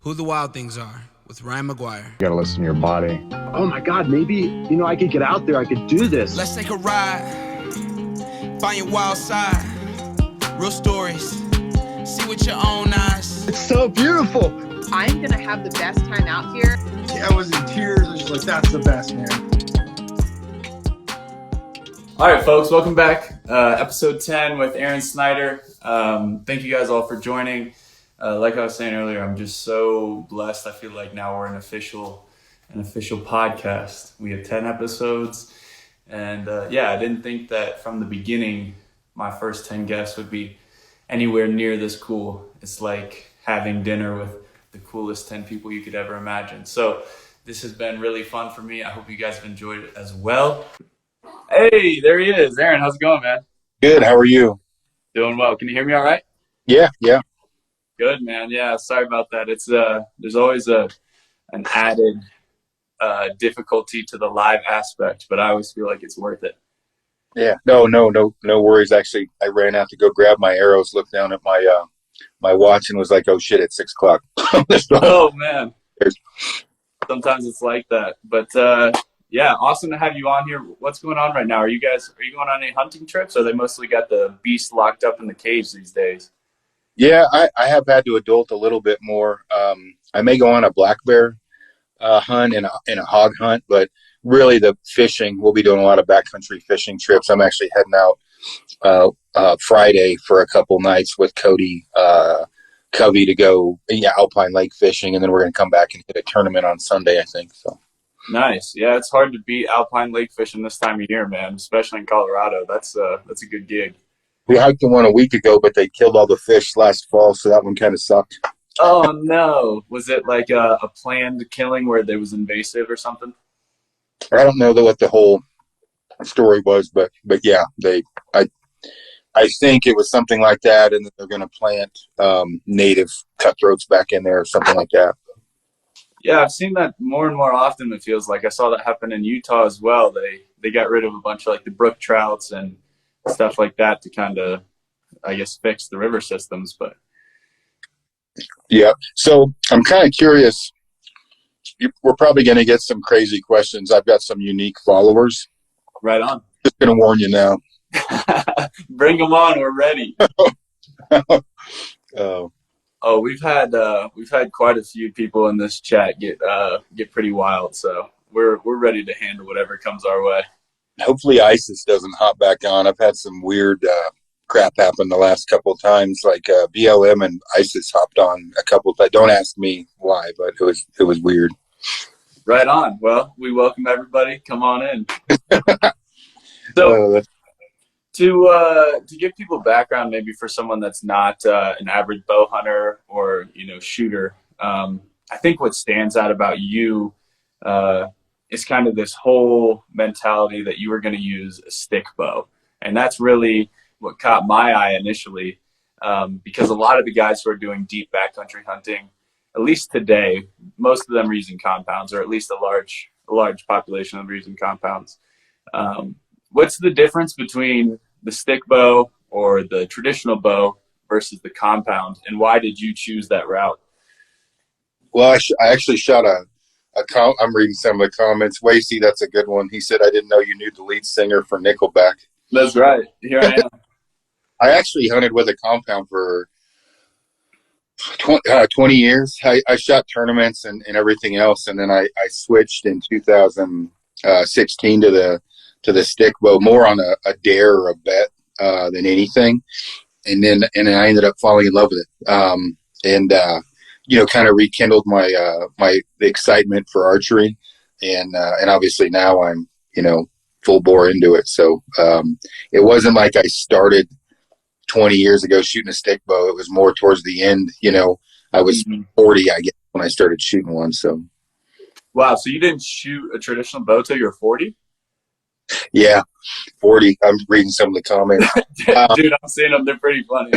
Who the Wild Things Are with Ryan McGuire. You gotta listen to your body. Oh my God, maybe, I could get out there, I could do this. Let's take a ride, find your wild side, real stories, see with your own eyes. It's so beautiful. I'm gonna have the best time out here. I was in tears. I was like, that's the best, man. All right, folks, welcome back. Episode 10 with Aron Snyder. Thank you guys all for joining. Like I was saying earlier, I'm just so blessed. I feel like now we're an official podcast. We have 10 episodes. And I didn't think that from the beginning, my first 10 guests would be anywhere near this cool. It's like having dinner with the coolest 10 people you could ever imagine. So this has been really fun for me. I hope you guys have enjoyed it as well. Hey, there he is. Aron, how's it going, man? Good. How are you? Doing well. Can you hear me all right? Yeah. Good, man. Yeah, sorry about that. It's there's always an added difficulty to the live aspect, but I always feel like it's worth it. Yeah. No worries. Actually, I ran out to go grab my arrows, looked down at my my watch, and was like, "Oh shit, it's 6 o'clock." Oh man. Sometimes it's like that, but awesome to have you on here. What's going on right now? Are you going on any hunting trips, or they mostly got the beast locked up in the cage these days? Yeah, I have had to adult a little bit more. I may go on a black bear hunt and a hog hunt, but really the fishing, we'll be doing a lot of backcountry fishing trips. I'm actually heading out Friday for a couple nights with Cody Covey to go alpine lake fishing, and then we're going to come back and hit a tournament on Sunday, I think. So nice. Yeah, it's hard to beat alpine lake fishing this time of year, man, especially in Colorado. That's a good gig. We hiked the one a week ago, but they killed all the fish last fall, so that one kind of sucked. Oh no! Was it like a planned killing where they was invasive or something? I don't know what the whole story was, but yeah, I think it was something like that, and they're going to plant native cutthroats back in there or something like that. Yeah, I've seen that more and more often. It feels like I saw that happen in Utah as well. They got rid of a bunch of like the brook trouts and stuff like that to kind of, I guess, fix the river systems. But yeah, so I'm kind of curious. We're probably going to get some crazy questions. I've got some unique followers. Right on. Just going to warn you now. Bring them on. We're ready. Oh, we've had quite a few people in this chat get pretty wild. So we're ready to handle whatever comes our way. Hopefully ISIS doesn't hop back on. I've had some weird crap happen the last couple of times. Like BLM and ISIS hopped on a couple of times. Don't ask me why, but it was weird. Right on. Well, we welcome everybody. Come on in. So to give people background, maybe for someone that's not an average bow hunter or shooter, I think what stands out about you is kind of this whole mentality that you were going to use a stick bow, and that's really what caught my eye initially, because a lot of the guys who are doing deep backcountry hunting, at least today, most of them are using compounds, or at least a large population of them are using compounds. What's the difference between the stick bow or the traditional bow versus the compound, and why did you choose that route? Well, I actually shot I'm reading some of the comments. Wasey, that's a good one. He said, "I didn't know you knew the lead singer for Nickelback." That's right. Here I am. I actually hunted with a compound for 20 years. I shot tournaments and everything else, and then I switched in 2016 to the stick bow, more on a dare or a bet than anything. And then I ended up falling in love with it. Kind of rekindled the excitement for archery, and obviously now I'm full bore into it. So it wasn't like I started 20 years ago shooting a stick bow. It was more towards the end. I was 40, I guess, when I started shooting one. So wow, so you didn't shoot a traditional bow till you were 40? Yeah, 40. I'm reading some of the comments. Dude, I'm seeing them. They're pretty funny.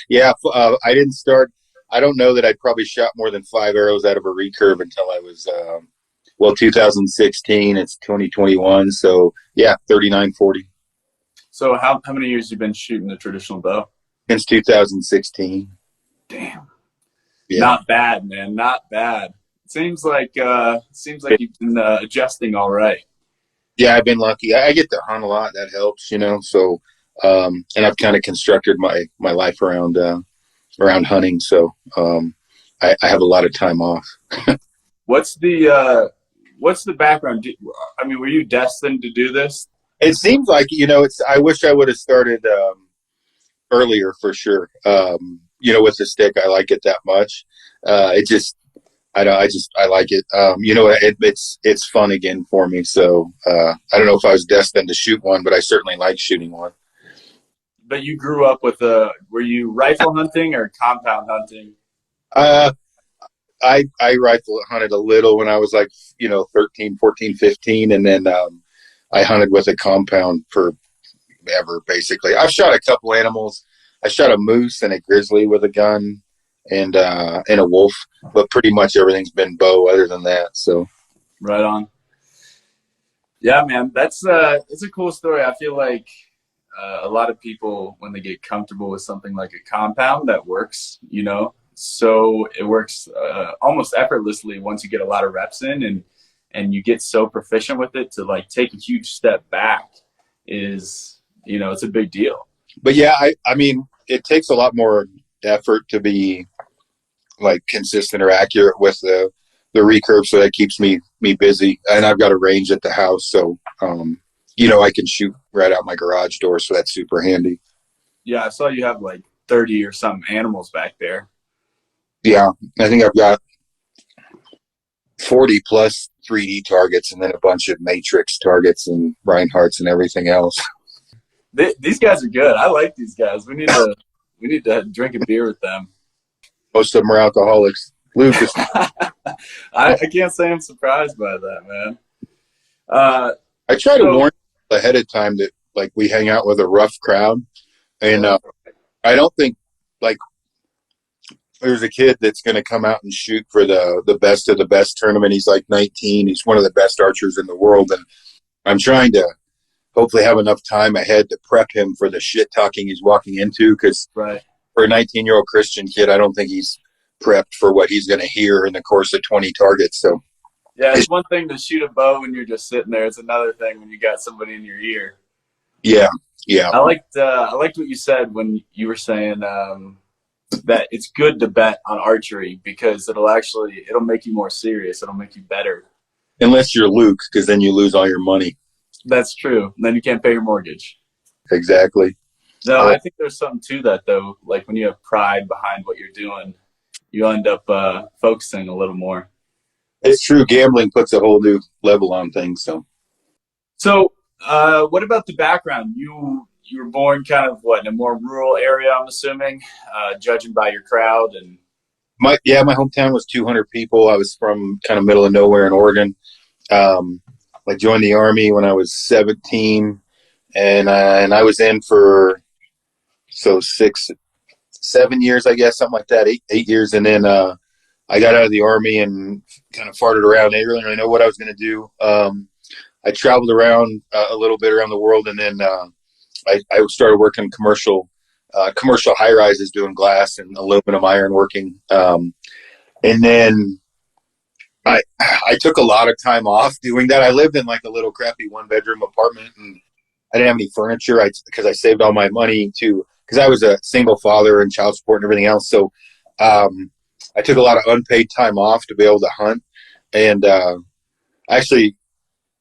Yeah, I didn't start. I don't know that I'd probably shot more than 5 arrows out of a recurve until I was, 2016. It's 2021. So, yeah, 39, 40. So how many years have you been shooting the traditional bow? Since 2016. Damn. Yeah. Not bad, man. Not bad. Seems like you've been adjusting all right. Yeah, I've been lucky. I get to hunt a lot. That helps, you know. So, and I've kind of constructed my life around hunting. So, I have a lot of time off. What's the background? I mean, were you destined to do this? It seems like, you know, I wish I would have started earlier for sure. You know, with the stick, I like it that much. I like it. You know, it's fun again for me. So I don't know if I was destined to shoot one, but I certainly like shooting one. But you grew up with were you rifle hunting or compound hunting? I rifle hunted a little when I was like, you know, 13, 14, 15. And then I hunted with a compound forever, basically. I've shot a couple animals. I shot a moose and a grizzly with a gun and a wolf, but pretty much everything's been bow other than that. So right on. Yeah, man, it's a cool story. I feel like a lot of people, when they get comfortable with something like a compound that works, you know, so it works almost effortlessly once you get a lot of reps in and you get so proficient with it, to like take a huge step back is, you know, it's a big deal. But yeah, I mean, it takes a lot more effort to be like consistent or accurate with the recurve, so that keeps me busy. And I've got a range at the house, so you know, I can shoot right out my garage door, so that's super handy. Yeah, I saw you have like 30 or some animals back there. Yeah, I think I've got 40 plus 3D targets, and then a bunch of matrix targets and Reinhardts and everything else. These guys are good. I like these guys. We need to drink a beer with them. Most of them are alcoholics. Lucas. I can't say I'm surprised by that, man. I try to warn people ahead of time that, like, we hang out with a rough crowd, and I don't think, like, there's a kid that's going to come out and shoot for the best of the best tournament. He's like 19. He's one of the best archers in the world, and I'm trying to hopefully have enough time ahead to prep him for the shit talking he's walking into, because right. For a 19-year-old Christian kid, I don't think he's prepped for what he's going to hear in the course of 20 targets. So yeah, it's one thing to shoot a bow when you're just sitting there. It's another thing when you got somebody in your ear. Yeah. I liked what you said when you were saying that it's good to bet on archery, because it'll make you more serious. It'll make you better. Unless you're Luke, because then you lose all your money. That's true. Then you can't pay your mortgage. Exactly. No, I think there's something to that, though. Like when you have pride behind what you're doing, you end up focusing a little more. It's true. Gambling puts a whole new level on things. So what about the background? You were born kind of in a more rural area, I'm assuming, judging by your crowd. And my hometown was 200 people. I was from kind of middle of nowhere in Oregon. I joined the Army when I was 17, and I was in for 7 years, I guess, something like that, 8 years. And then I got out of the Army and kind of farted around. I didn't really know what I was going to do. I traveled around a little bit around the world, and then I started working commercial high-rises, doing glass and aluminum iron working. And then I took a lot of time off doing that. I lived in like a little crappy one-bedroom apartment, and I didn't have any furniture because I saved all my money because I was a single father and child support and everything else. So I took a lot of unpaid time off to be able to hunt. And actually,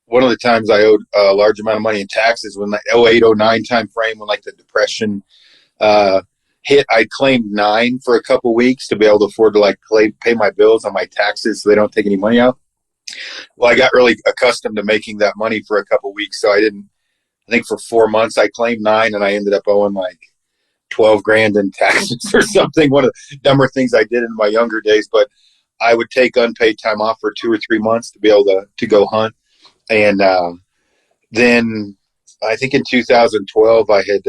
one of the times I owed a large amount of money in taxes when the 08, 09 time frame, when like the Depression hit, I claimed 9 for a couple weeks to be able to afford to like pay my bills on my taxes so they don't take any money out. Well, I got really accustomed to making that money for a couple weeks. So I think for 4 months I claimed 9, and I ended up owing like 12 grand in taxes or something. One of the dumber things I did in my younger days, but I would take unpaid time off for 2 or 3 months to be able to go hunt. And then I think in 2012 I had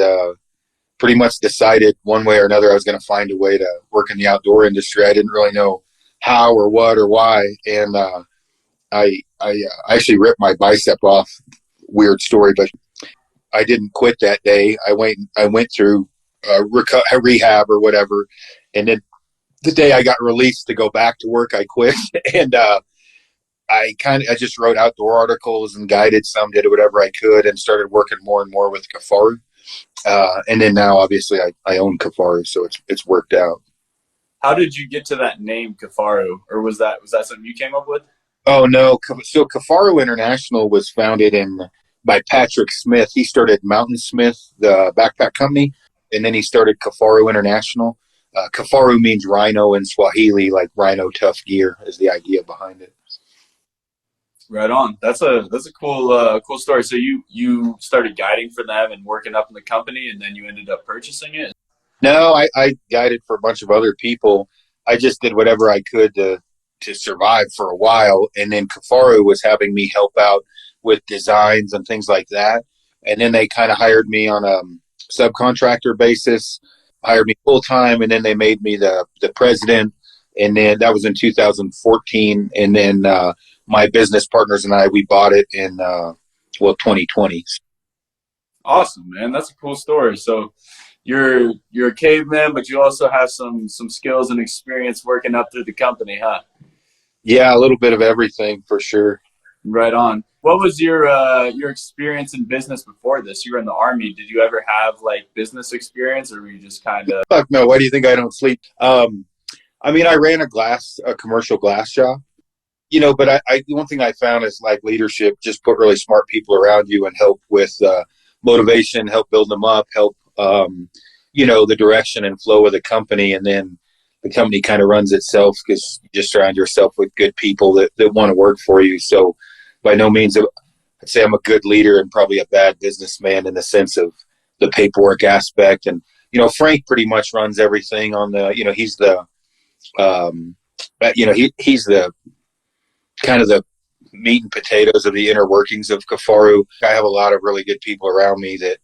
pretty much decided one way or another I was going to find a way to work in the outdoor industry. I didn't really know how or what or why. And I actually ripped my bicep off. Weird story, but I didn't quit that day. I went through rehab or whatever, and then the day I got released to go back to work, I quit. And I just wrote outdoor articles and guided some, did whatever I could, and started working more and more with Kifaru. And then now, obviously, I own Kifaru, so it's worked out. How did you get to that name, Kifaru, or was that something you came up with? Oh no! So Kifaru International was founded by Patrick Smith. He started Mountain Smith, the backpack company, and then he started Kifaru International. Kifaru means rhino in Swahili, like rhino tough gear is the idea behind it. Right on. That's a cool story. So you started guiding for them and working up in the company, and then you ended up purchasing it? No, I guided for a bunch of other people. I just did whatever I could to survive for a while, and then Kifaru was having me help out with designs and things like that. And then they kind of hired me on a subcontractor basis, hired me full time, and then they made me the president. And then that was in 2014. And then my business partners and I, we bought it in 2020. Awesome, man. That's a cool story. So you're a caveman, but you also have some skills and experience working up through the company, huh? Yeah, a little bit of everything for sure. Right on. What was your experience in business before this? You were in the Army. Did you ever have like business experience, or were you just kind of? Fuck no. Why do you think I don't sleep? I mean, I ran a commercial glass shop, but I one thing I found is like leadership, just put really smart people around you and help with motivation, help build them up, help, the direction and flow of the company. And then the company kind of runs itself because you just surround yourself with good people that want to work for you. So by no means, I'd say I'm a good leader and probably a bad businessman in the sense of the paperwork aspect. And, Frank pretty much runs everything on the, he's the, he's the kind of the meat and potatoes of the inner workings of Kifaru. I have a lot of really good people around me that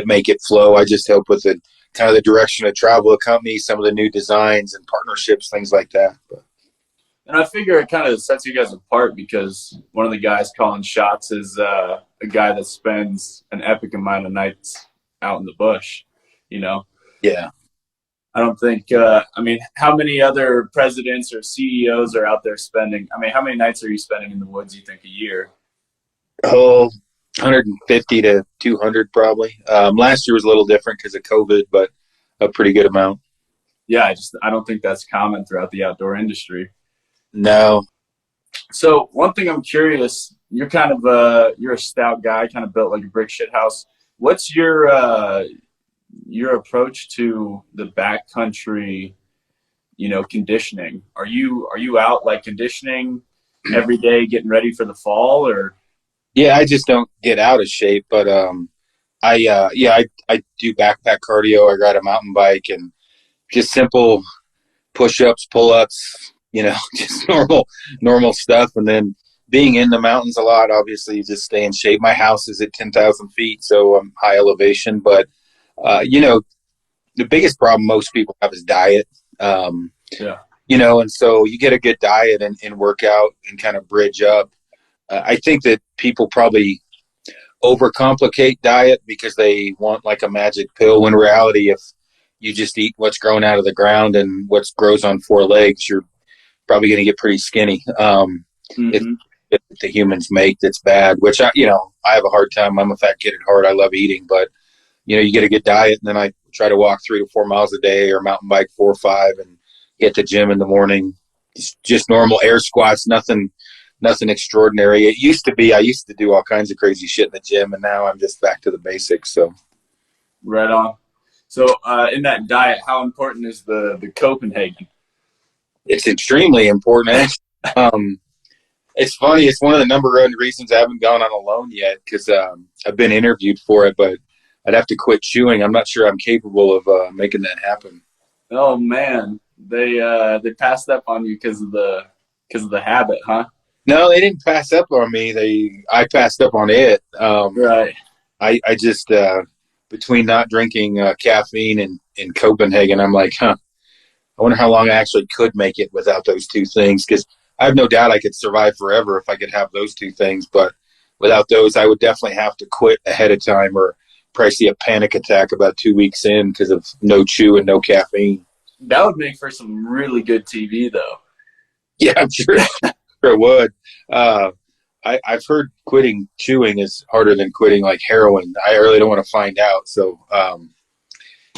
make it flow. I just help with kind of the direction of travel, a company, some of the new designs and partnerships, things like that. And I figure it kind of sets you guys apart because one of the guys calling shots is a guy that spends an epic amount of nights out in the bush, Yeah. I don't think, how many other presidents or CEOs are out there spending? How many nights are you spending in the woods, you think, a year? Oh, 150 to 200 probably. Last year was a little different because of COVID, but a pretty good amount. Yeah, I don't think that's common throughout the outdoor industry. No. So one thing I'm curious, you're kind of you're a stout guy, kind of built like a brick shit house. What's your approach to the backcountry, conditioning? Are you out like conditioning every day, getting ready for the fall, or? Yeah, I just don't get out of shape, but I do backpack cardio. I ride a mountain bike and just simple push-ups, pull-ups, just normal stuff. And then being in the mountains a lot, obviously, you just stay in shape. My house is at 10,000 feet, so I'm high elevation. But the biggest problem most people have is diet. Yeah. And so you get a good diet and work out and kind of bridge up. I think that people probably overcomplicate diet because they want like a magic pill, when in reality, if you just eat what's growing out of the ground and what grows on four legs, you're probably going to get pretty skinny. If the humans make that's bad, which I have a hard time. I'm a fat kid at heart. I love eating, but you get a good diet, and then I try to walk 3 to 4 miles a day or mountain bike 4 or 5 and hit the gym in the morning. Just normal air squats, nothing extraordinary. It used to be, I used to do all kinds of crazy shit in the gym, and now I'm just back to the basics. So, right on. So, in that diet, how important is the Copenhagen? It's extremely important. It's funny. It's one of the number one reasons I haven't gone on alone yet, because I've been interviewed for it, but I'd have to quit chewing. I'm not sure I'm capable of making that happen. Oh man, they passed up on you because of the habit, huh? No, they didn't pass up on me. I passed up on it. Right. I just between not drinking caffeine and Copenhagen, I'm like, I wonder how long I actually could make it without those two things, because I have no doubt I could survive forever if I could have those two things. But without those, I would definitely have to quit ahead of time, or probably see a panic attack about 2 weeks in because of no chew and no caffeine. That would make for some really good TV, though. Yeah, I'm sure, sure it would. I've heard quitting chewing is harder than quitting like heroin. I really don't want to find out. So,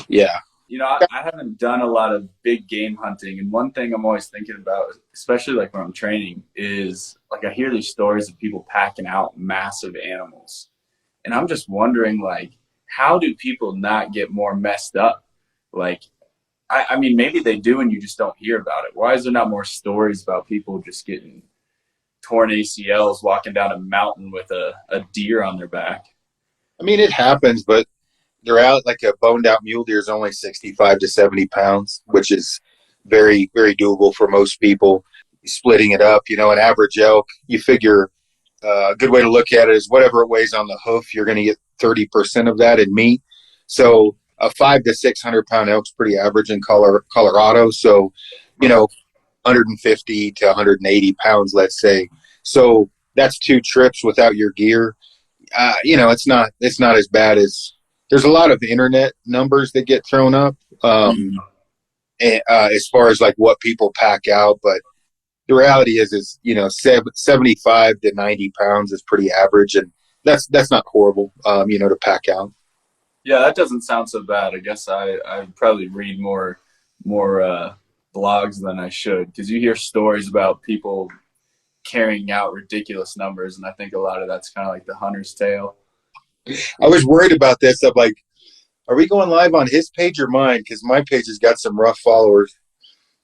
yeah. You know, I haven't done a lot of big game hunting, and one thing I'm always thinking about, especially like when I'm training, is like I hear these stories of people packing out massive animals, and I'm just wondering, like, how do people not get more messed up? Like, I mean, maybe they do, and you just don't hear about it. Why is there not more stories about people just getting torn ACLs walking down a mountain with a deer on their back? I mean, it happens, but they're out like a boned out mule deer is only 65 to 70 pounds, which is very, very doable for most people. Splitting it up, you know, an average elk, you figure a good way to look at it is whatever it weighs on the hoof, you're going to get 30% of that in meat. So a 500 to 600 pound elk's pretty average in Colorado. So, you know, 150 to 180 pounds, let's say. So that's 2 trips without your gear. You know, it's not as bad as, there's a lot of internet numbers that get thrown up as far as like what people pack out. But the reality is, you know, 75 to 90 pounds is pretty average. And that's not horrible, you know, to pack out. Yeah, that doesn't sound so bad. I guess I probably read more blogs than I should, because you hear stories about people carrying out ridiculous numbers, and I think a lot of that's kind of like the hunter's tale. I was worried about this. I'm like, are we going live on his page or mine? Because my page has got some rough followers.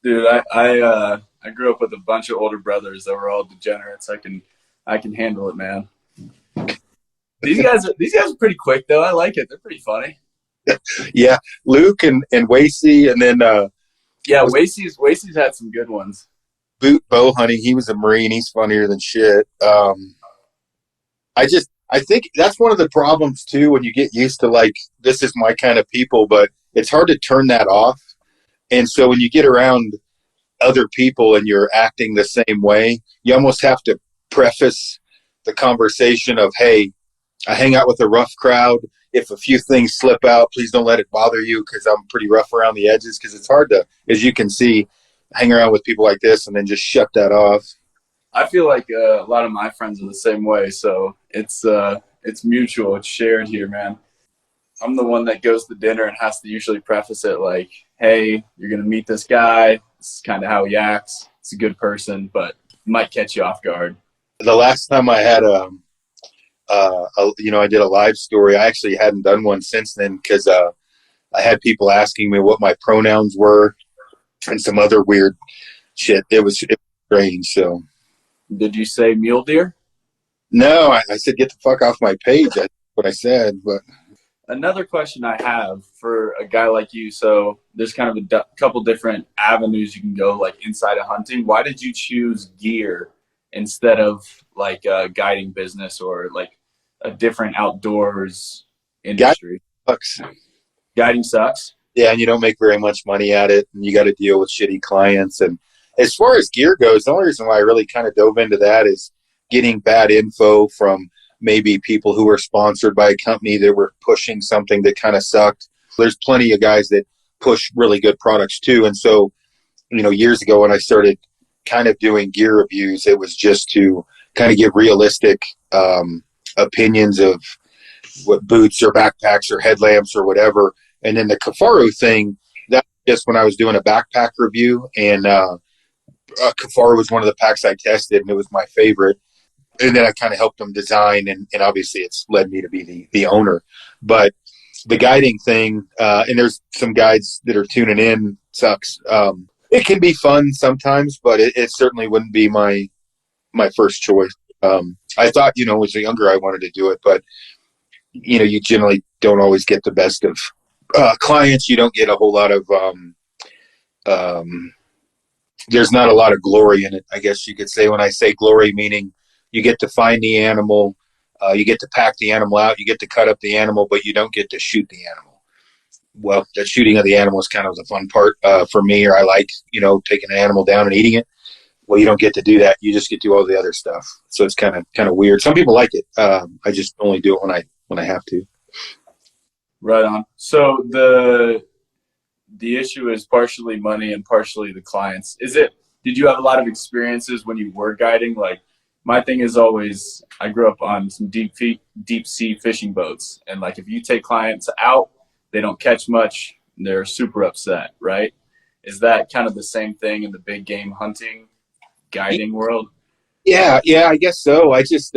Dude, I grew up with a bunch of older brothers that were all degenerates. I can handle it, man. These guys are pretty quick though. I like it. They're pretty funny. Yeah, Luke and Wasey, and then yeah, Wasey's had some good ones. Boot bow hunting. He was a Marine. He's funnier than shit. I think that's one of the problems too, when you get used to like, this is my kind of people, but it's hard to turn that off. And so when you get around other people and you're acting the same way, you almost have to preface the conversation of, hey, I hang out with a rough crowd. If a few things slip out, please don't let it bother you, because I'm pretty rough around the edges, because it's hard to, as you can see, hang around with people like this and then just shut that off. I feel like a lot of my friends are the same way, so it's mutual. It's shared here, man. I'm the one that goes to dinner and has to usually preface it like, hey, you're going to meet this guy. This is kind of how he acts. He's a good person, but might catch you off guard. The last time I had I did a live story. I actually hadn't done one since then, because I had people asking me what my pronouns were and some other weird shit. It was strange. So, did you say mule deer? No, I said get the fuck off my page. That's what I said. But another question I have for a guy like you, so there's kind of a couple different avenues you can go, like inside of hunting. Why did you choose gear instead of like a guiding business or like a different outdoors industry? Guiding sucks. Yeah, and you don't make very much money at it, and you got to deal with shitty clients. And as far as gear goes, the only reason why I really kind of dove into that is getting bad info from maybe people who were sponsored by a company that were pushing something that kind of sucked. There's plenty of guys that push really good products too. And so, you know, years ago when I started kind of doing gear reviews, it was just to kind of give realistic opinions of what boots or backpacks or headlamps or whatever. And then the Kifaru thing, that just when I was doing a backpack review, and Kifaru was one of the packs I tested, and it was my favorite. And then I kind of helped them design, and obviously it's led me to be the owner. But the guiding thing, and there's some guides that are tuning in, sucks. It can be fun sometimes, but it certainly wouldn't be my first choice. I thought, you know, as a younger, I wanted to do it, but, you know, you generally don't always get the best of clients. You don't get a whole lot of there's not a lot of glory in it, I guess you could say. When I say glory, meaning you get to find the animal, you get to pack the animal out, you get to cut up the animal, but you don't get to shoot the animal. Well, the shooting of the animal is kind of the fun part for me, or I like, you know, taking an animal down and eating it. Well, you don't get to do that. You just get to do all the other stuff. So it's kind of weird. Some people like it. I just only do it when I have to. Right on. So the the issue is partially money and partially the clients. Did you have a lot of experiences when you were guiding? Like, my thing is always, I grew up on some deep sea fishing boats. And like, if you take clients out, they don't catch much, they're super upset, right? Is that kind of the same thing in the big game hunting guiding world? Yeah, I guess so. I just,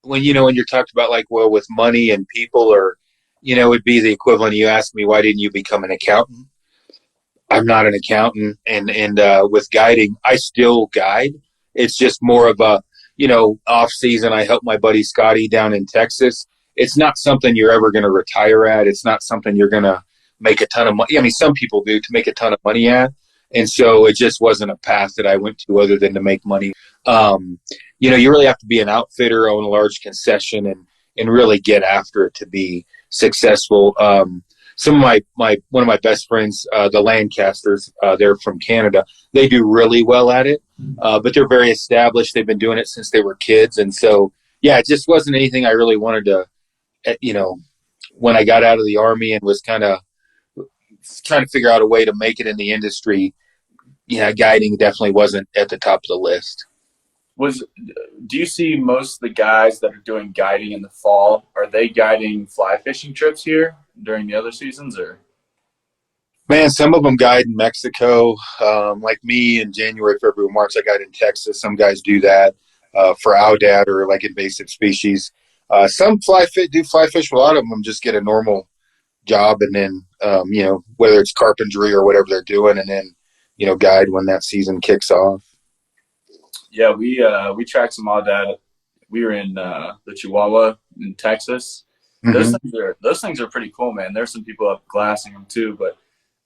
when you're talking about like, well, with money and people, or, it'd be the equivalent. You ask me, why didn't you become an accountant? I'm not an accountant, and with guiding, I still guide. It's just more of a, off season. I help my buddy Scotty down in Texas. It's not something you're ever going to retire at. It's not something you're going to make a ton of money. I mean, some people do, to make a ton of money at. And so it just wasn't a path that I went to other than to make money. You really have to be an outfitter, own a large concession, and really get after it to be successful. Some of one of my best friends, the Lancasters, they're from Canada. They do really well at it, but they're very established. They've been doing it since they were kids. And so, yeah, it just wasn't anything I really wanted to, when I got out of the Army and was kind of trying to figure out a way to make it in the industry, guiding definitely wasn't at the top of the list. Do you see most of the guys that are doing guiding in the fall, are they guiding fly fishing trips here during the other seasons, or? Man, some of them guide in Mexico, like me in January, February, March. I guide in Texas. Some guys do that for Aoudad or like invasive species. Some do fly fish. A lot of them just get a normal job, and then whether it's carpentry or whatever they're doing, and then guide when that season kicks off. Yeah, we tracked some Aoudad. We were in the Chihuahua in Texas. Mm-hmm. Those things are pretty cool, man. There's some people up glassing them too, but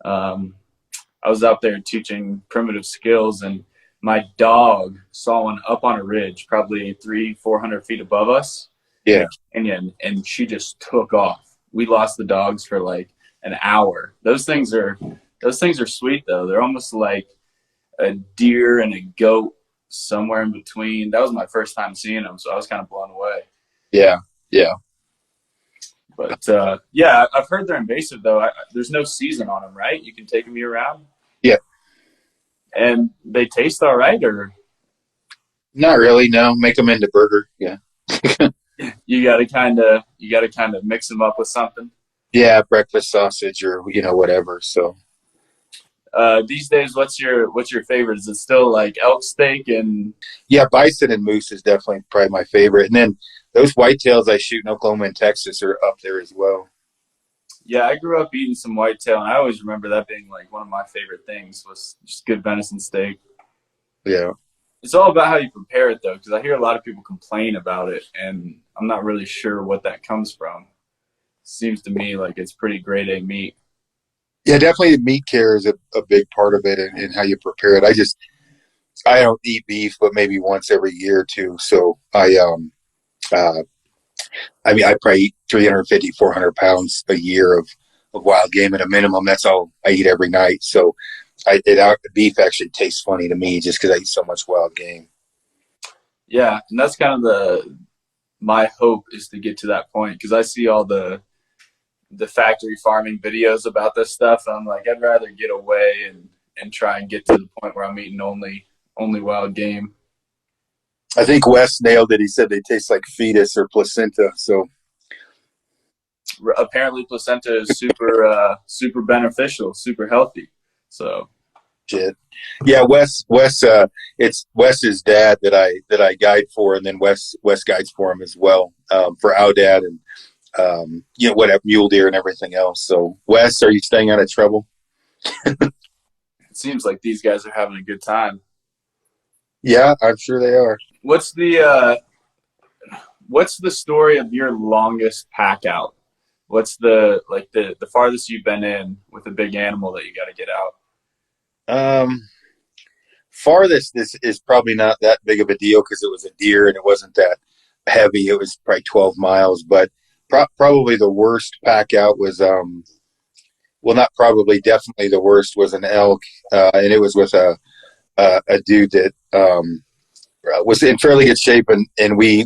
I was out there teaching primitive skills, and my dog saw one up on a ridge, probably 300-400 feet above us. Yeah, and she just took off. We lost the dogs for like an hour. Those things are sweet though. They're almost like a deer and a goat somewhere in between. That was my first time seeing them, so I was kind of blown away. Yeah. But I've heard they're invasive though. There's no season on them, right? You can take them year round. Yeah. And they taste all right, or? Not really. No, make them into burger. Yeah. You gotta kind of mix them up with something. Yeah, breakfast sausage or whatever. So. These days, what's your favorite? Is it still like elk steak and? Yeah, bison and moose is definitely probably my favorite, and then those whitetails I shoot in Oklahoma and Texas are up there as well. Yeah, I grew up eating some whitetail, and I always remember that being like one of my favorite things was just good venison steak. Yeah. It's all about how you prepare it, though, because I hear a lot of people complain about it, and I'm not really sure what that comes from. Seems to me like it's pretty grade A meat. Yeah, definitely the meat care is a big part of it, and how you prepare it. I don't eat beef, but maybe once every year or two. So I probably eat 350, 400 pounds a year of wild game at a minimum. That's all I eat every night. So beef actually tastes funny to me just because I eat so much wild game. Yeah, and that's kind of my hope is to get to that point, because I see all the factory farming videos about this stuff, and I'm like, I'd rather get away and try and get to the point where I'm eating only wild game. I think Wes nailed it. He said they taste like fetus or placenta. So apparently placenta is super beneficial, super healthy. So shit. Yeah, Wes it's Wes's dad that I guide for, and then Wes guides for him as well, for Aoudad and whatever, mule deer and everything else. So Wes, are you staying out of trouble? It seems like these guys are having a good time. Yeah, I'm sure they are. What's the story of your longest pack out? What's the farthest you've been in with a big animal that you got to get out? Farthest is probably not that big of a deal because it was a deer and it wasn't that heavy. It was probably 12 miles, but probably the worst pack out was definitely the worst was an elk, and it was with a dude that was in fairly good shape, and we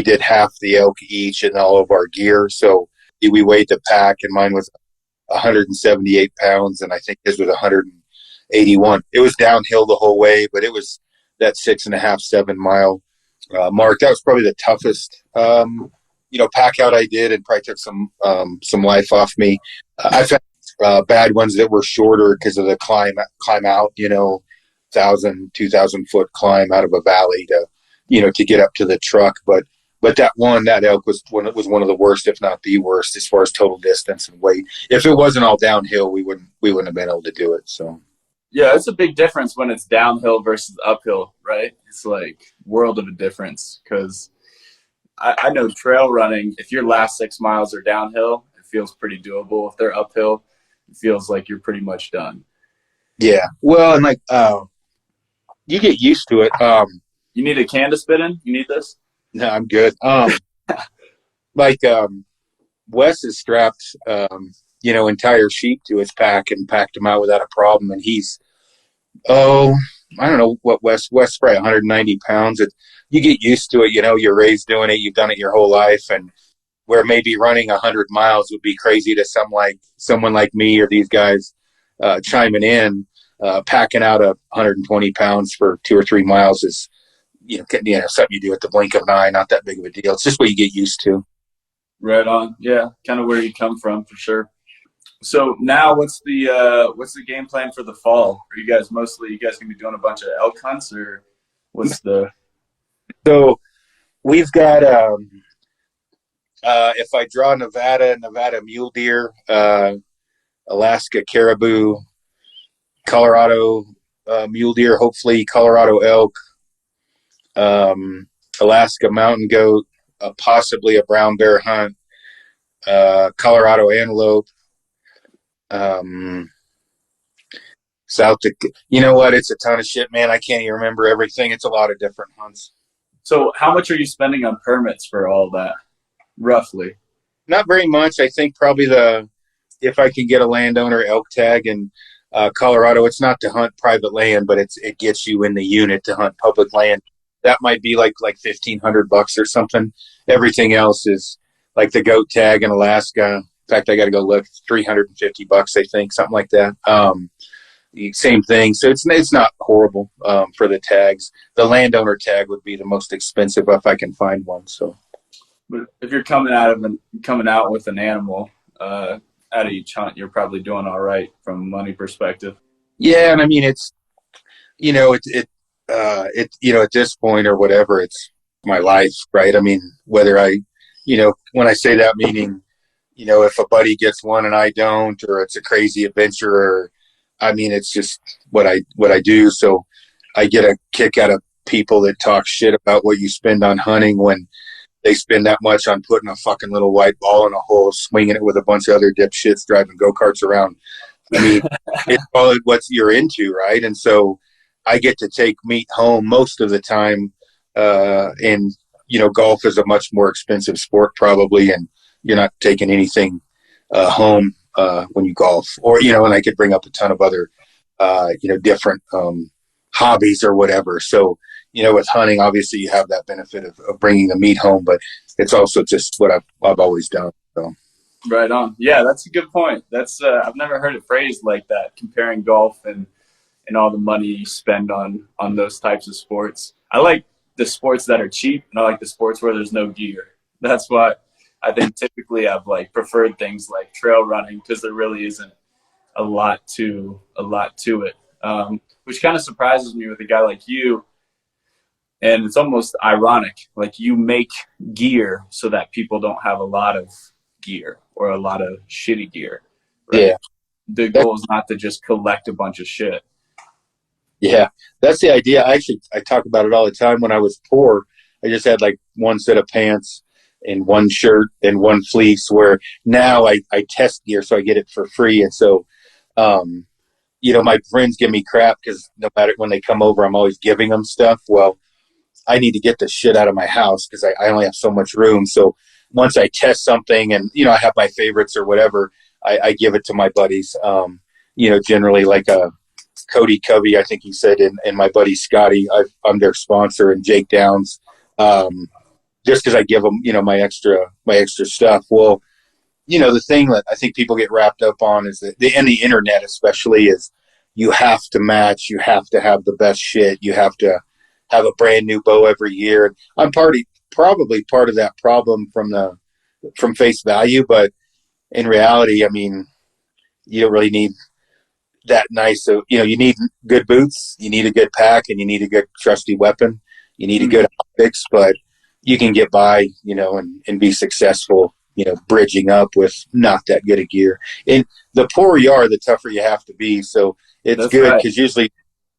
did half the elk each and all of our gear. So we weighed the pack, and mine was 178 pounds, and I think his was 181. It was downhill the whole way, but it was that 6.5, 7 mile mark. That was probably the toughest, pack out I did, and probably took some life off me. I've had bad ones that were shorter because of the climb out, 1,000, 2,000 foot climb out of a valley to get up to the truck. But that elk was one of the worst, if not the worst, as far as total distance and weight. If it wasn't all downhill, we wouldn't have been able to do it. So. Yeah, it's a big difference when it's downhill versus uphill, right? It's like world of a difference, because I know trail running, if your last 6 miles are downhill, it feels pretty doable. If they're uphill, it feels like you're pretty much done. Yeah. Well, and you get used to it. You need a can to spit in? You need this? No, I'm good. Wes has strapped, entire sheep to his pack and packed him out without a problem. And he's, I don't know what Wes probably 190 pounds. You get used to it. You're raised doing it. You've done it your whole life. And where maybe running 100 miles would be crazy to someone like me or these guys chiming in, packing out 120 pounds for 2 or 3 miles is, something you do at the blink of an eye, not that big of a deal. It's just what you get used to. Right on. Yeah, kind of where you come from for sure. So now what's the game plan for the fall? Are you guys gonna be doing a bunch of elk hunts, or what's the? So we've got if I draw Nevada mule deer, Alaska caribou, Colorado mule deer, hopefully Colorado elk, Alaska mountain goat, possibly a brown bear hunt, Colorado antelope, South Dakota. You know what? It's a ton of shit, man. I can't even remember everything. It's a lot of different hunts. So how much are you spending on permits for all that, roughly? Not very much. I think probably if I can get a landowner elk tag in Colorado, it's not to hunt private land, but it gets you in the unit to hunt public land. That might be like $1,500 or something. Everything else is like the goat tag in Alaska. In fact, I got to go look. It's $350, I think, something like that. Same thing. So it's not horrible for the tags. The landowner tag would be the most expensive if I can find one. So, but if you're coming out with an animal out of each hunt, you're probably doing all right from a money perspective. Yeah, and I mean it's at this point or whatever, it's my life, right? I mean, whether when I say that, meaning, if a buddy gets one and I don't, or it's a crazy adventure, or, I mean, it's just what I do. So I get a kick out of people that talk shit about what you spend on hunting when they spend that much on putting a fucking little white ball in a hole, swinging it with a bunch of other dipshits driving go-karts around. I mean, it's all what you're into, right? And so I get to take meat home most of the time. And, golf is a much more expensive sport probably, and you're not taking anything home when you golf. Or, and I could bring up a ton of other, different hobbies or whatever. So, with hunting, obviously you have that benefit of bringing the meat home, but it's also just what I've always done. So. Right on. Yeah, that's a good point. That's I've never heard it phrased like that, comparing golf and all the money you spend on those types of sports. I like the sports that are cheap, and I like the sports where there's no gear. That's why I think typically I've preferred things like trail running, because there really isn't a lot to it, which kind of surprises me with a guy like you. And it's almost ironic, you make gear so that people don't have a lot of gear or a lot of shitty gear. Right? Yeah. The goal is not to just collect a bunch of shit. Yeah, that's the idea. I talk about it all the time. When I was poor, I just had one set of pants and one shirt and one fleece, where now I test gear, so I get it for free. And so, my friends give me crap because no matter when they come over, I'm always giving them stuff. Well, I need to get the shit out of my house because I only have so much room. So once I test something and, I have my favorites or whatever, I give it to my buddies, generally like a Cody Covey, I think he said, and my buddy Scotty, I'm their sponsor, and Jake Downs, just because I give them, my extra stuff. Well, the thing that I think people get wrapped up on is that and the internet especially is you have to match, you have to have the best shit, you have to have a brand new bow every year. I'm probably part of that problem from face value, but in reality, I mean, you don't really need that nice. So, you need good boots, you need a good pack, and you need a good trusty weapon. You need a good optics, but you can get by, and be successful, bridging up with not that good a gear. And the poorer you are, the tougher you have to be. So it's That's good right. because usually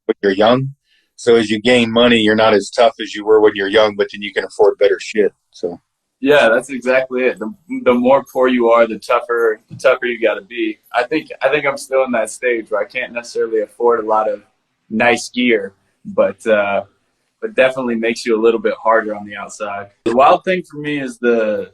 when you're young, so as you gain money, you're not as tough as you were when you're young, but then you can afford better shit. So. Yeah, that's exactly it. The more poor you are, the tougher you got to be. I think I'm still in that stage where I can't necessarily afford a lot of nice gear, but definitely makes you a little bit harder on the outside. The wild thing for me is the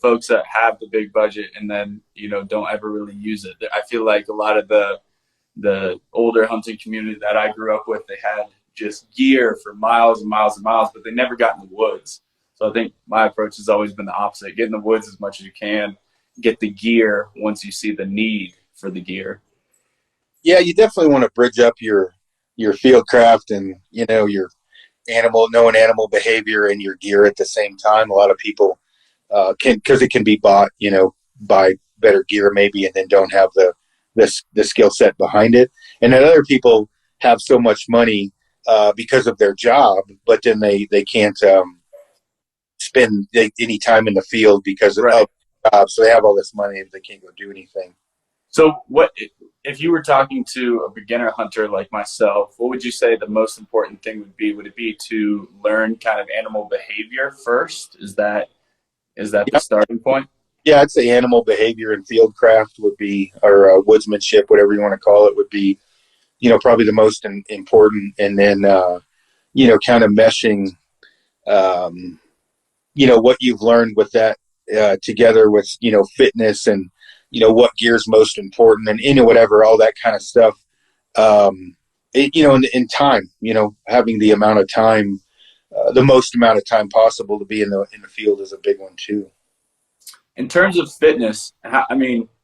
folks that have the big budget and then don't ever really use it. I feel like a lot of the older hunting community that I grew up with, they had just gear for miles and miles and miles, but they never got in the woods. So I think my approach has always been the opposite. Get in the woods as much as you can. Get the gear once you see the need for the gear. Yeah, you definitely want to bridge up your field craft and, your knowing animal behavior and your gear at the same time. A lot of people because it can be bought, buy better gear maybe and then don't have the skill set behind it. And then other people have so much money because of their job, but then they can't spend any time in the field because of the job. So they have all this money, but they can't go do anything. So what if you were talking to a beginner hunter like myself, what would you say the most important thing would be? Would it be to learn kind of animal behavior first? Is that the starting point? Yeah, I'd say animal behavior and field craft would be, or woodsmanship, whatever you want to call it, would be, probably the most important. And then, kind of meshing, what you've learned with that together with, fitness and, what gear's most important and, whatever, all that kind of stuff. In time, having the amount of time, the most amount of time possible to be in the field is a big one too. In terms of fitness,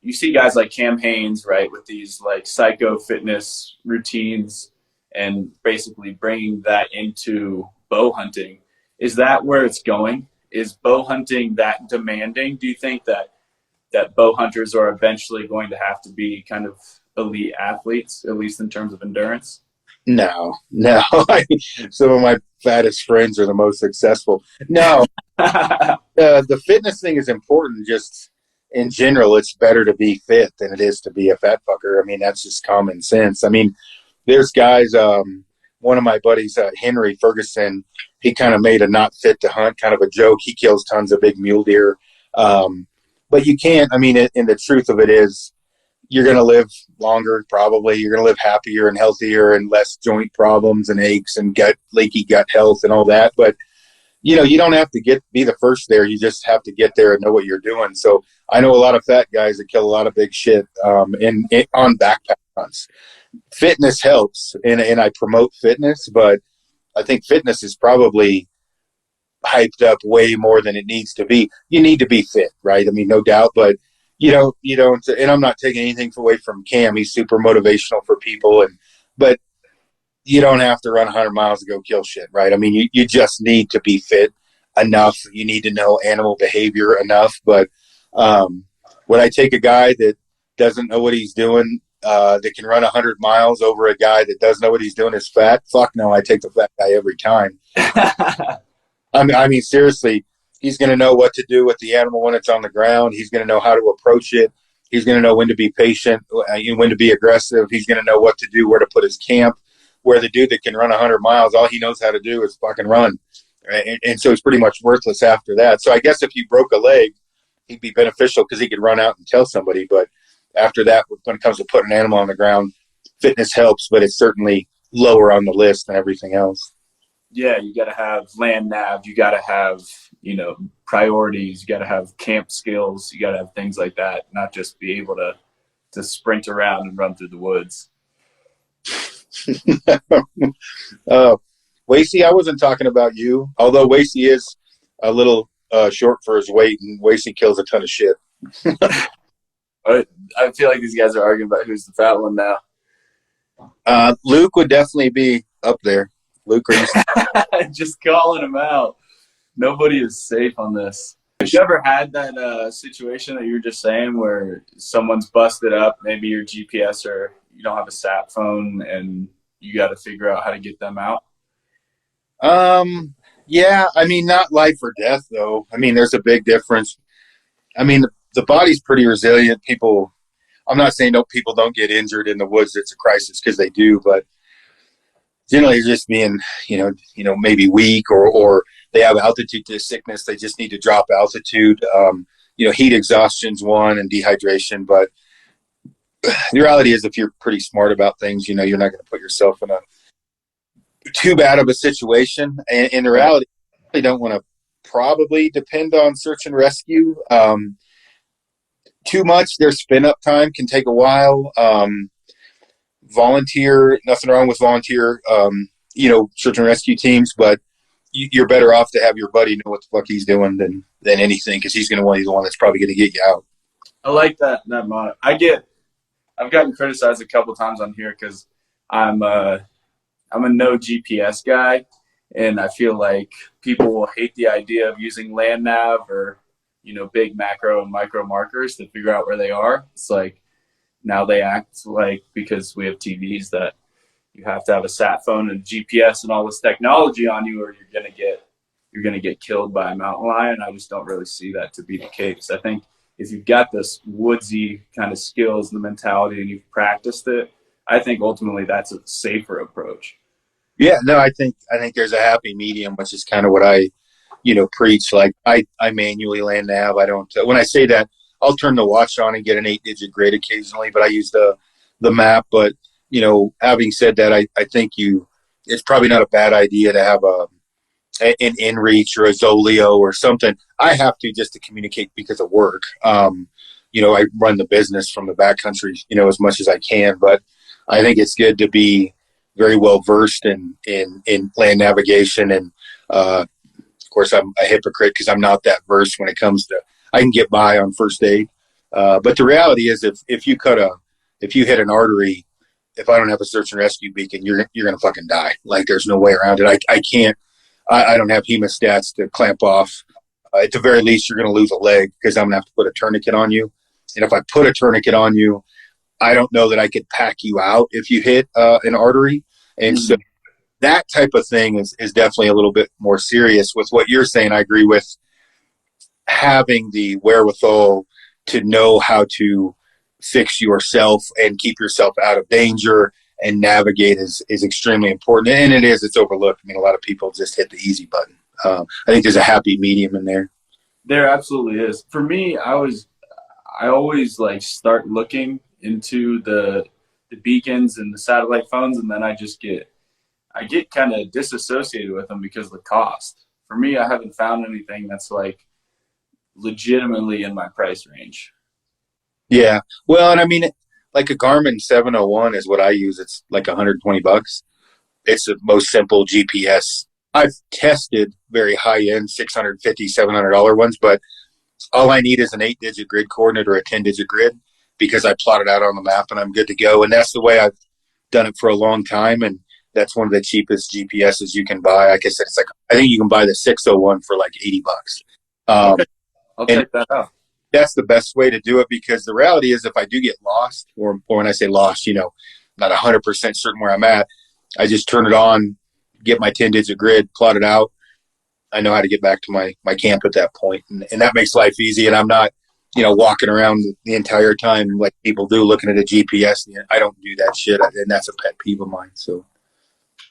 you see guys like Cam Hanes, right, with these like psycho fitness routines and basically bringing that into bow hunting. Is that where it's going? Is bow hunting that demanding? Do you think that bow hunters are eventually going to have to be kind of elite athletes, at least in terms of endurance? No. Some of my fattest friends are the most successful. No. The fitness thing is important. Just in general, it's better to be fit than it is to be a fat fucker. I mean, that's just common sense. I mean, there's guys, one of my buddies, Henry Ferguson, he kind of made a not fit to hunt kind of a joke. He kills tons of big mule deer. But you can't, and the truth of it is you're going to live longer, probably. You're going to live happier and healthier and less joint problems and aches and leaky gut health and all that. But you don't have to be the first there. You just have to get there and know what you're doing. So I know a lot of fat guys that kill a lot of big shit on backpack hunts. Fitness helps, and I promote fitness, but I think fitness is probably hyped up way more than it needs to be. You need to be fit, right? No doubt, but you don't. And I'm not taking anything away from Cam. He's super motivational for people, but you don't have to run 100 miles to go kill shit, right? You just need to be fit enough. You need to know animal behavior enough. But would I take a guy that doesn't know what he's doing, that can run 100 miles over a guy that doesn't know what he's doing is fat? Fuck no, I take the fat guy every time. Seriously, he's going to know what to do with the animal when it's on the ground. He's going to know how to approach it. He's going to know when to be patient, when to be aggressive. He's going to know what to do, where to put his camp. Where the dude that can run 100 miles, all he knows how to do is fucking run. And so he's pretty much worthless after that. So I guess if he broke a leg, he'd be beneficial because he could run out and tell somebody. But after that, when it comes to putting an animal on the ground, fitness helps, but it's certainly lower on the list than everything else. Yeah, you got to have land nav. You got to have, priorities. You got to have camp skills. You got to have things like that, not just be able to sprint around and run through the woods. Wasey, I wasn't talking about you, although Wasey is a little short for his weight, and Wasey kills a ton of shit. I feel like these guys are arguing about who's the fat one now. Luke would definitely be up there. Luke, are you? Just calling him out. Nobody is safe on this. Have you ever had that situation that you were just saying where someone's busted up, maybe your GPS or you don't have a sat phone and you got to figure out how to get them out? Yeah, I mean, not life or death, though. I mean, there's a big difference. I mean, the body's pretty resilient. I'm not saying people don't get injured in the woods. It's a crisis, because they do, but generally just being, maybe weak, or they have altitude sickness. They just need to drop altitude. Heat exhaustion's one, and dehydration. But the reality is, if you're pretty smart about things, you're not going to put yourself in a too bad of a situation. And in the reality, they don't want to probably depend on search and rescue too much. Their spin up time can take a while. Volunteer, nothing wrong with volunteer, search and rescue teams, but you're better off to have your buddy know what the fuck he's doing than anything, because he's the one that's probably going to get you out. I like that motto. I've gotten criticized a couple times on here because I'm a no GPS guy, and I feel like people will hate the idea of using land nav or big macro and micro markers to figure out where they are. It's like now they act like, because we have TVs, that you have to have a sat phone and GPS and all this technology on you, or you're gonna get killed by a mountain lion. I just don't really see that to be the case. I think if you've got this woodsy kind of skills and the mentality and you've practiced it, I think ultimately that's a safer approach. Yeah, no, I think there's a happy medium, which is kind of what I, preach. Like I manually land nav. I don't. When I say that, I'll turn the watch on and get an 8-digit grid occasionally, but I use the map. But having said that, I think it's probably not a bad idea to have an inReach or a Zoleo or something. I have to, just to communicate, because of work. I run the business from the backcountry, as much as I can. But I think it's good to be very well versed in land navigation. And of course, I'm a hypocrite because I'm not that versed when it comes to. I can get by on first aid, but the reality is, if you hit an artery, if I don't have a search and rescue beacon, you're gonna fucking die. Like, there's no way around it. I can't. I don't have hemostats to clamp off. At the very least, you're gonna lose a leg, because I'm gonna have to put a tourniquet on you. And if I put a tourniquet on you, I don't know that I could pack you out if you hit an artery. And so that type of thing is definitely a little bit more serious. With what you're saying, I agree with having the wherewithal to know how to fix yourself and keep yourself out of danger and navigate is extremely important. And it's overlooked. I mean, a lot of people just hit the easy button. I think there's a happy medium in there. There absolutely is. For me, I always start looking into the beacons and the satellite phones, and then I get kind of disassociated with them because of the cost. For me, I haven't found anything that's legitimately in my price range. Yeah. Well, and I mean, like a Garmin 701 is what I use. It's like $120. It's the most simple GPS. I've tested very high-end $650, $700 ones, but all I need is an 8-digit grid coordinate or a 10-digit grid, because I plot it out on the map and I'm good to go. And that's the way I've done it for a long time. And that's one of the cheapest GPSs you can buy. Like I said, I think you can buy the 601 for like $80. Okay. I'll check that out. That's the best way to do it, because the reality is, if I do get lost, or when I say lost, not 100% certain where I'm at, I just turn it on, get my 10-digit grid, plot it out. I know how to get back to my camp at that point. And that makes life easy. And I'm not, walking around the entire time like people do, looking at a GPS. I don't do that shit. And that's a pet peeve of mine. So,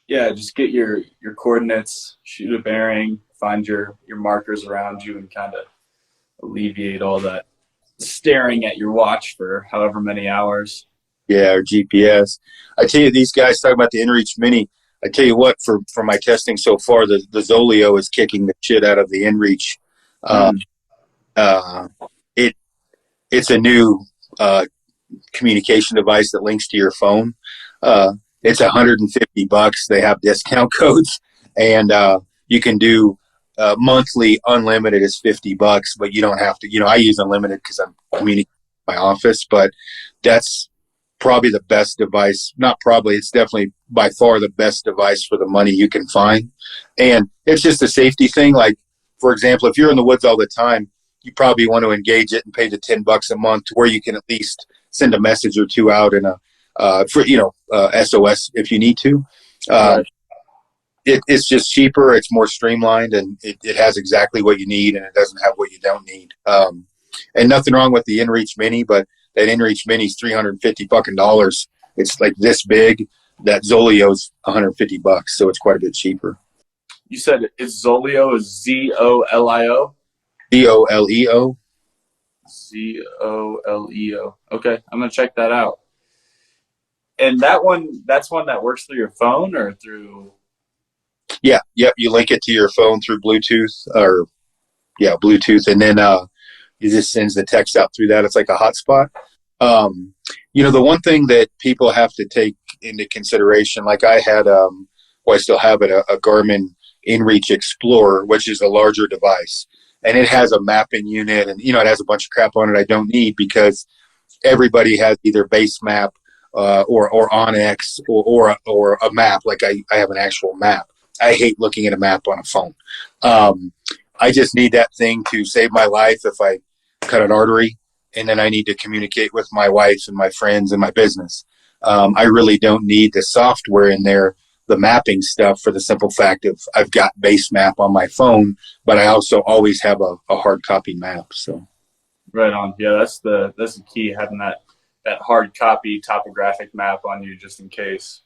yeah, just get your coordinates, shoot a bearing, find your markers around you, and kind of alleviate all that staring at your watch for however many hours. Yeah, or GPS. I tell you, these guys talking about the inReach Mini. I tell you what, for my testing so far, the Zoleo is kicking the shit out of the inReach. It's a new communication device that links to your phone. It's $150. They have discount codes, and you can do monthly unlimited is $50, but you don't have to. I use unlimited because I'm communicating with my office, but that's probably the best device. Not probably, it's definitely by far the best device for the money you can find. And it's just a safety thing. Like, for example, if you're in the woods all the time, you probably want to engage it and pay the $10 a month to where you can at least send a message or two out in a SOS if you need to. Right. It's just cheaper. It's more streamlined, and it has exactly what you need, and it doesn't have what you don't need. And nothing wrong with the InReach Mini, but that InReach Mini is $350. It's like this big. That Zolio's $150, so it's quite a bit cheaper. You said it's Zolio, is Zolio? Zoleo. Zoleo. Okay, I'm gonna check that out. And that's one that works through your phone or through? Yeah, yep. You link it to your phone through Bluetooth, Bluetooth, and then it just sends the text out through that. It's like a hotspot. The one thing that people have to take into consideration, like I had, I still have it, a Garmin InReach Explorer, which is a larger device, and it has a mapping unit, and it has a bunch of crap on it I don't need because everybody has either base map or Onyx or a map. Like I have an actual map. I hate looking at a map on a phone. I just need that thing to save my life if I cut an artery, and then I need to communicate with my wife and my friends and my business. I really don't need the software in there, the mapping stuff, for the simple fact of I've got base map on my phone, but I also always have a hard copy map. So, right on. Yeah, that's the key, having that hard copy topographic map on you just in case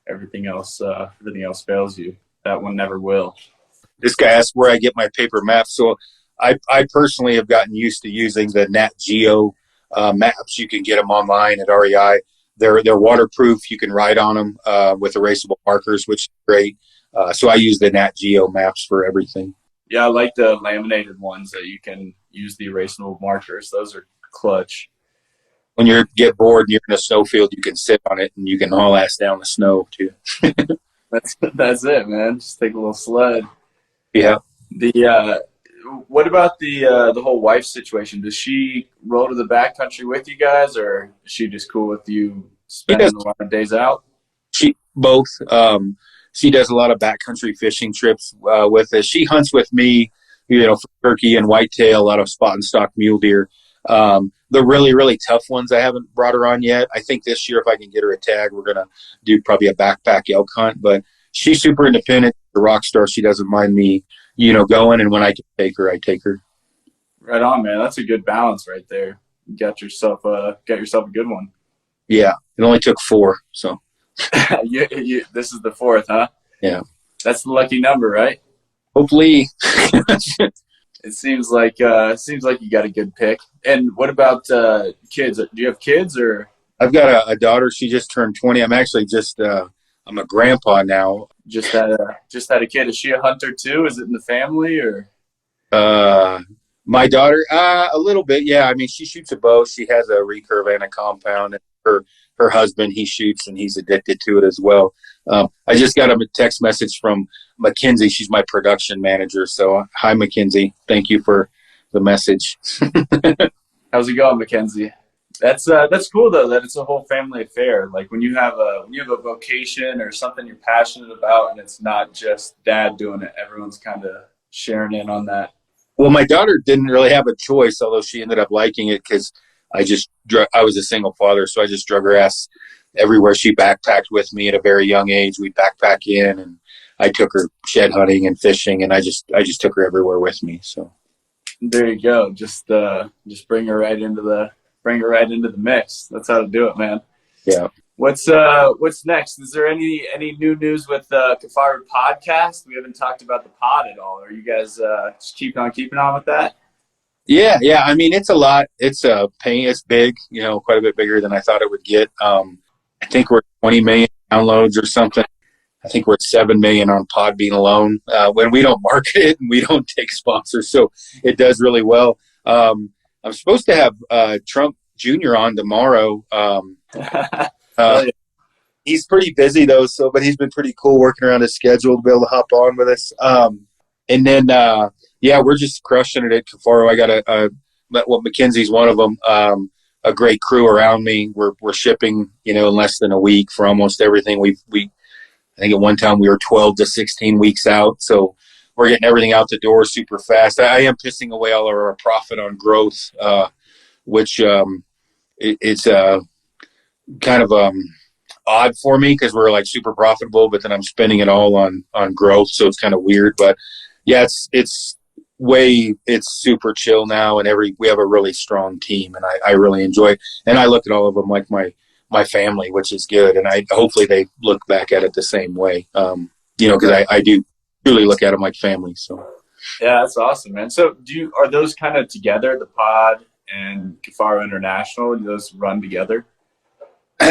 everything else fails you. That one never will. This guy asked where I get my paper maps. So I personally have gotten used to using the Nat Geo maps. You can get them online at REI. They're waterproof. You can write on them with erasable markers, which is great. So I use the Nat Geo maps for everything. Yeah, I like the laminated ones that you can use the erasable markers. Those are clutch. When you get bored and you're in a snowfield, you can sit on it and you can haul ass down the snow too. That's it, man. Just take a little sled. Yeah. What about the whole wife situation? Does she roll to the backcountry with you guys, or is she just cool with you spending a lot of days out? She both. She does a lot of backcountry fishing trips with us. She hunts with me, for turkey and whitetail, a lot of spot and stock mule deer. The really, really tough ones I haven't brought her on yet. I think this year, if I can get her a tag, we're going to do probably a backpack elk hunt. But she's super independent, a rock star. She doesn't mind me, going. And when I can take her, I take her. Right on, man. That's a good balance right there. You got yourself a good one. Yeah. It only took 4. So this is the 4th, huh? Yeah. That's the lucky number, right? Hopefully. It seems like you got a good pick. And what about kids? Do you have kids or? I've got a daughter. She just turned 20. I'm actually I'm a grandpa now. Just had a kid. Is she a hunter too? Is it in the family or? My daughter, a little bit. Yeah. I mean, she shoots a bow. She has a recurve and a compound. And her husband, he shoots and he's addicted to it as well. I just got a text message from Mackenzie. She's my production manager. So hi, Mackenzie. Thank you for the message. How's it going, Mackenzie? That's cool though, that it's a whole family affair. Like when you have a vocation or something you're passionate about, and it's not just dad doing it. Everyone's kind of sharing in on that. Well, my daughter didn't really have a choice, although she ended up liking it because I was a single father, so I just drug her ass everywhere. She backpacked with me at a very young age. We backpack in, and I took her shed hunting and fishing, and I just took her everywhere with me. So there you go. Just bring her right into the mix. That's how to do it, man. Yeah. What's next? Is there any new news with Kifaru podcast? We haven't talked about the pod at all. Are you guys just keeping on with that? Yeah. I mean, it's a lot. It's a pain. It's big. Quite a bit bigger than I thought it would get. I think we're 20 million downloads or something. I think we're at 7 million on Podbean alone. When we don't market it and we don't take sponsors, so it does really well. I'm supposed to have Trump Jr. on tomorrow. He's pretty busy though, but he's been pretty cool working around his schedule to be able to hop on with us. And then, we're just crushing it at Kifaru. I got McKinsey's one of them. A great crew around me. We're shipping, in less than a week for almost everything. We I think at one time we were 12 to 16 weeks out. So we're getting everything out the door super fast. I am pissing away all of our profit on growth, which it's kind of odd for me because we're like super profitable, but then I'm spending it all on growth. So it's kind of weird, but yeah, it's super chill now. And we have a really strong team and I really enjoy it. And I look at all of them like my family, which is good. And hopefully they look back at it the same way. Cause I do truly look at them like family. So yeah, that's awesome, man. So are those kind of together, the pod and Kifaru International, do those run together?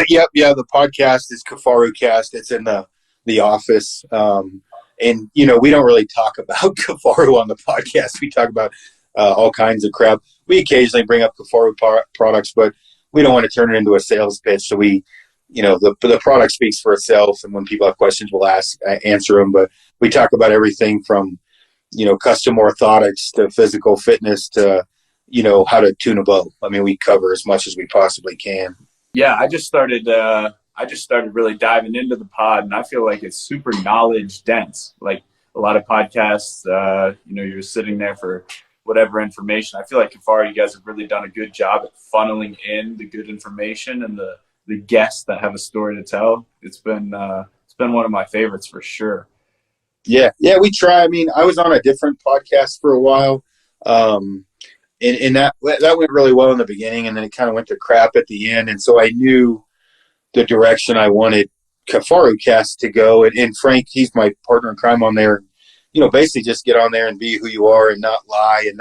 Yep. Yeah. The podcast is KifaruCast. It's in the office. And we don't really talk about Kifaru on the podcast. We talk about all kinds of crap. We occasionally bring up Kifaru products, but we don't want to turn it into a sales pitch. So we, the product speaks for itself. And when people have questions, we'll answer them. But we talk about everything from, custom orthotics to physical fitness to, how to tune a bow. I mean, we cover as much as we possibly can. Yeah, I just started really diving into the pod, and I feel like it's super knowledge dense. Like a lot of podcasts, you're sitting there for whatever information. I feel like Kifaru, you guys have really done a good job at funneling in the good information and the guests that have a story to tell. It's been one of my favorites for sure. Yeah, we try. I mean, I was on a different podcast for a while, and that went really well in the beginning, and then it kind of went to crap at the end. And so I knew the direction I wanted KifaruCast to go. And Frank, he's my partner in crime on there. Basically just get on there and be who you are and not lie and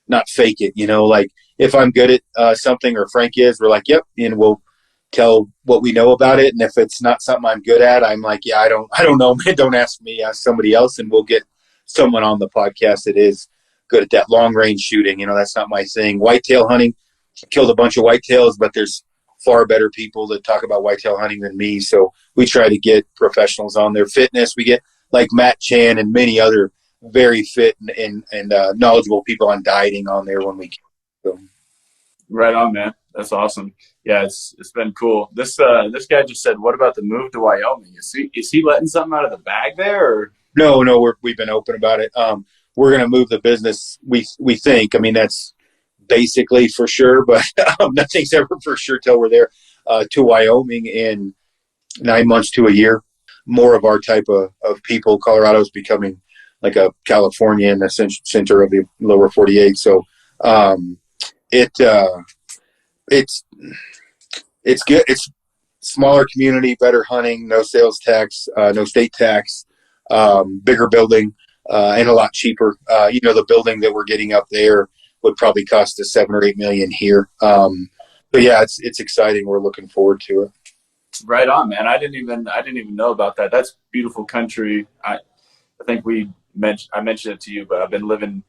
not fake it. Like if I'm good at something or Frank is, we're like, yep, and we'll tell what we know about it. And if it's not something I'm good at, I'm like, yeah, I don't know, man. Don't ask me, ask somebody else, and we'll get someone on the podcast that is good at that long range shooting. That's not my thing. Whitetail hunting, I killed a bunch of whitetails, but there's far better people that talk about whitetail hunting than me. So we try to get professionals on their fitness. We get like Matt Chan and many other very fit and knowledgeable people on dieting on there when we can. So. Right on, man. That's awesome. Yeah, it's been cool. This guy just said, what about the move to Wyoming? Is he letting something out of the bag there? Or? No, we've been open about it. We're going to move the business. We think, I mean, that's basically for sure, but nothing's ever for sure till we're there, to Wyoming in 9 months to a year. More of our type of people. Colorado's becoming like a California in the center of the lower 48. So it's good. It's smaller community, better hunting, no sales tax, no state tax, bigger building, and a lot cheaper. The building that we're getting up there would probably cost us $7 or $8 million here. But yeah, it's exciting. We're looking forward to it. Right on, man. I didn't even know about that. That's beautiful country. I think I mentioned it to you, but I've been living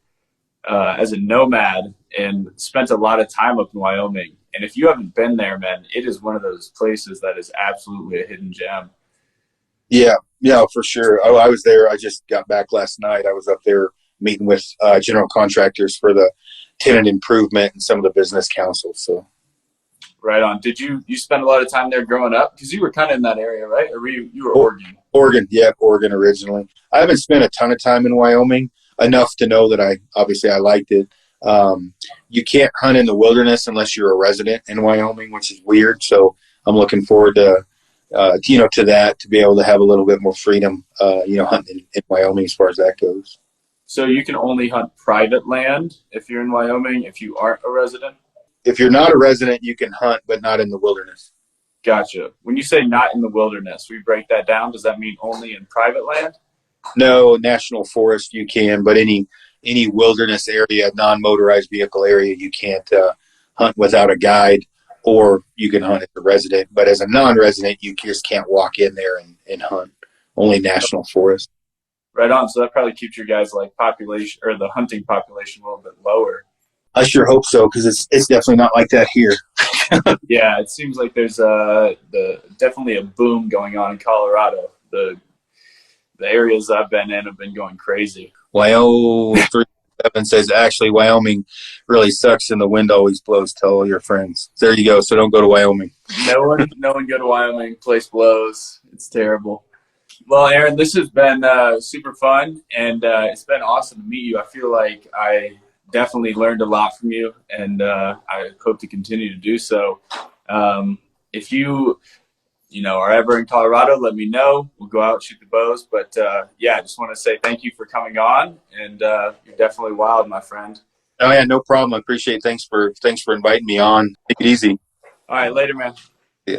as a nomad and spent a lot of time up in Wyoming. And if you haven't been there, man, it is one of those places that is absolutely a hidden gem. Yeah, for sure. I was there. I just got back last night. I was up there meeting with general contractors for the tenant improvement and some of the business councils. So. Right on. Did you spend a lot of time there growing up? Because you were kind of in that area, right? Or you were Oregon? Oregon originally. I haven't spent a ton of time in Wyoming, enough to know that I liked it. You can't hunt in the wilderness unless you're a resident in Wyoming, which is weird. So I'm looking forward to that, to be able to have a little bit more freedom, hunting in Wyoming as far as that goes. So you can only hunt private land if you're in Wyoming, if you aren't a resident? If you're not a resident, you can hunt, but not in the wilderness. Gotcha. When you say not in the wilderness, we break that down. Does that mean only in private land? No, national forest you can, but any wilderness area, non-motorized vehicle area, you can't hunt without a guide, or you can hunt as a resident. But as a non-resident, you just can't walk in there and hunt. Only national forest. Right on. So that probably keeps your guys' population or the hunting population a little bit lower. I sure hope so, because it's definitely not like that here. Yeah, it seems like there's definitely a boom going on in Colorado. the areas I've been in have been going crazy. Wyoming 37 says actually Wyoming really sucks and the wind always blows. Tell all your friends. There you go. So don't go to Wyoming. No one go to Wyoming. Place blows. It's terrible. Well, Aron, this has been super fun, and it's been awesome to meet you. I feel like I definitely learned a lot from you, and I hope to continue to do so. If you are ever in Colorado, let me know. We'll go out and shoot the bows. But yeah, I just want to say thank you for coming on, and you're definitely wild, my friend. Oh yeah, no problem. I appreciate it. Thanks for inviting me on. Take it easy. All right, later, man. Yeah.